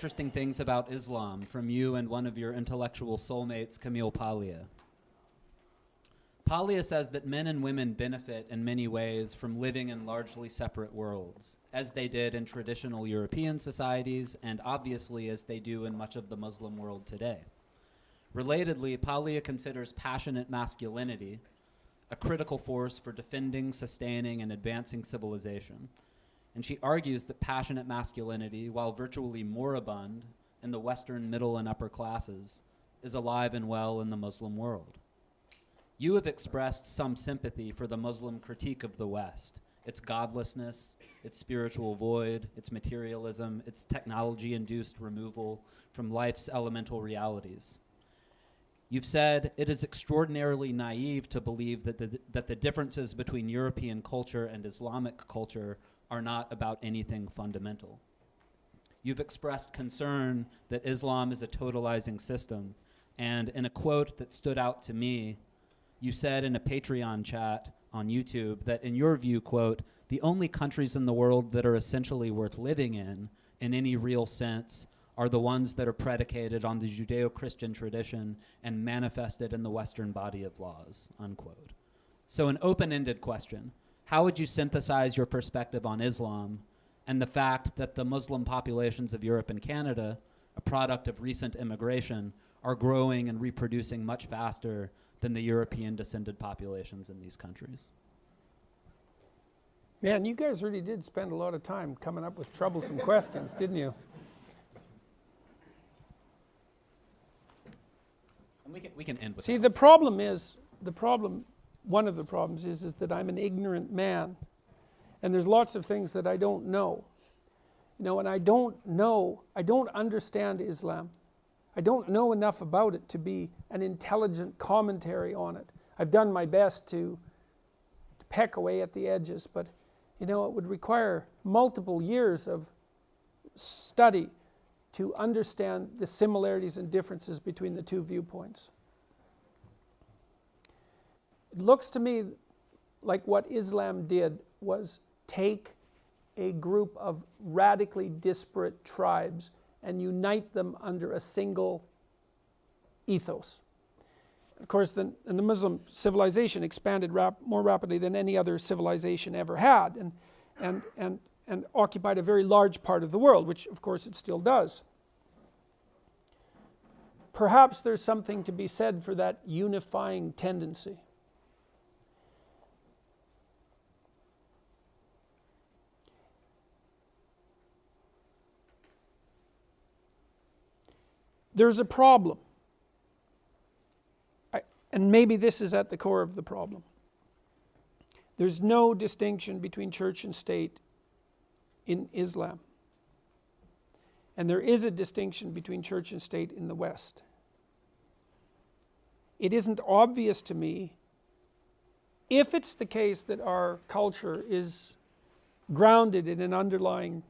interesting things about Islam from you and one of your intellectual soulmates, Camille Paglia. Paglia says that men and women benefit in many ways from living in largely separate worlds, as they did in traditional European societies and obviously as they do in much of the Muslim world today. Relatedly, Paglia considers passionate masculinity a critical force for defending, sustaining, and advancing civilization. And she argues that passionate masculinity, while virtually moribund in the Western middle and upper classes, is alive and well in the Muslim world. You have expressed some sympathy for the Muslim critique of the West, its godlessness, its spiritual void, its materialism, its technology-induced removal from life's elemental realities. You've said it is extraordinarily naive to believe that the differences between European culture and Islamic culture are not about anything fundamental. You've expressed concern that Islam is a totalizing system, and in a quote that stood out to me, you said in a Patreon chat on YouTube that in your view, quote, the only countries in the world that are essentially worth living in any real sense, are the ones that are predicated on the Judeo-Christian tradition and manifested in the Western body of laws, unquote. So an open-ended question, how would you synthesize your perspective on Islam and the fact that the Muslim populations of Europe and Canada, a product of recent immigration, are growing and reproducing much faster than the European descended populations in these countries? Man, you guys really did spend a lot of time coming up with troublesome questions, didn't you? And we can end with See, that. one of the problems is that I'm an ignorant man, and there's lots of things that I don't know. You know, and I don't understand Islam. I don't know enough about it to be an intelligent commentary on it. I've done my best to peck away at the edges, but you know, it would require multiple years of study to understand the similarities and differences between the two viewpoints. It looks to me like what Islam did was take a group of radically disparate tribes and unite them under a single ethos. Of course, the Muslim civilization expanded more rapidly than any other civilization ever had, and occupied a very large part of the world, which of course it still does. Perhaps there's something to be said for that unifying tendency. There's a problem, and maybe this is at the core of the problem. There's no distinction between church and state in Islam, and there is a distinction between church and state in the West. It isn't obvious to me, if it's the case that our culture is grounded in an underlying,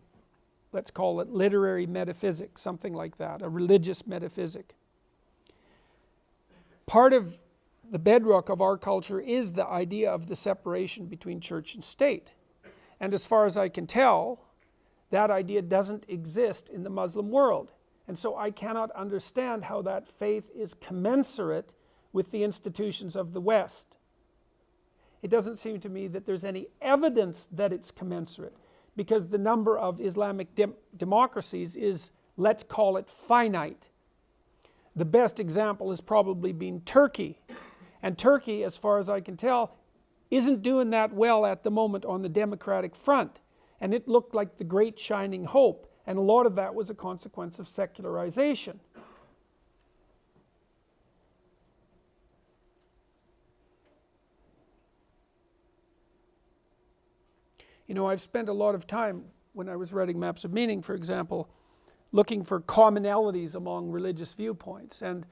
let's call it literary metaphysic, something like that, a religious metaphysic. Part of the bedrock of our culture is the idea of the separation between church and state. And as far as I can tell, that idea doesn't exist in the Muslim world. And so I cannot understand how that faith is commensurate with the institutions of the West. It doesn't seem to me that there's any evidence that it's commensurate, because the number of Islamic democracies is, let's call it, finite. The best example has probably been Turkey. And Turkey, as far as I can tell, isn't doing that well at the moment on the democratic front. And it looked like the great shining hope. And a lot of that was a consequence of secularization. You know, I've spent a lot of time, when I was writing Maps of Meaning, for example, looking for commonalities among religious viewpoints. And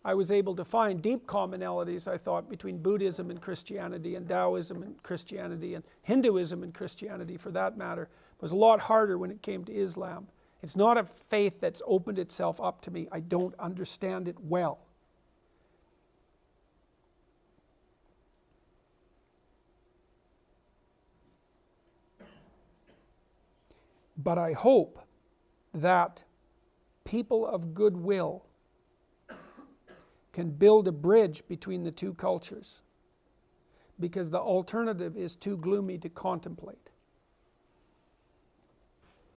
I was able to find deep commonalities, I thought, between Buddhism and Christianity, and Taoism and Christianity, and Hinduism and Christianity, for that matter. It was a lot harder when it came to Islam. It's not a faith that's opened itself up to me. I don't understand it well. But I hope that people of goodwill can build a bridge between the two cultures, because the alternative is too gloomy to contemplate.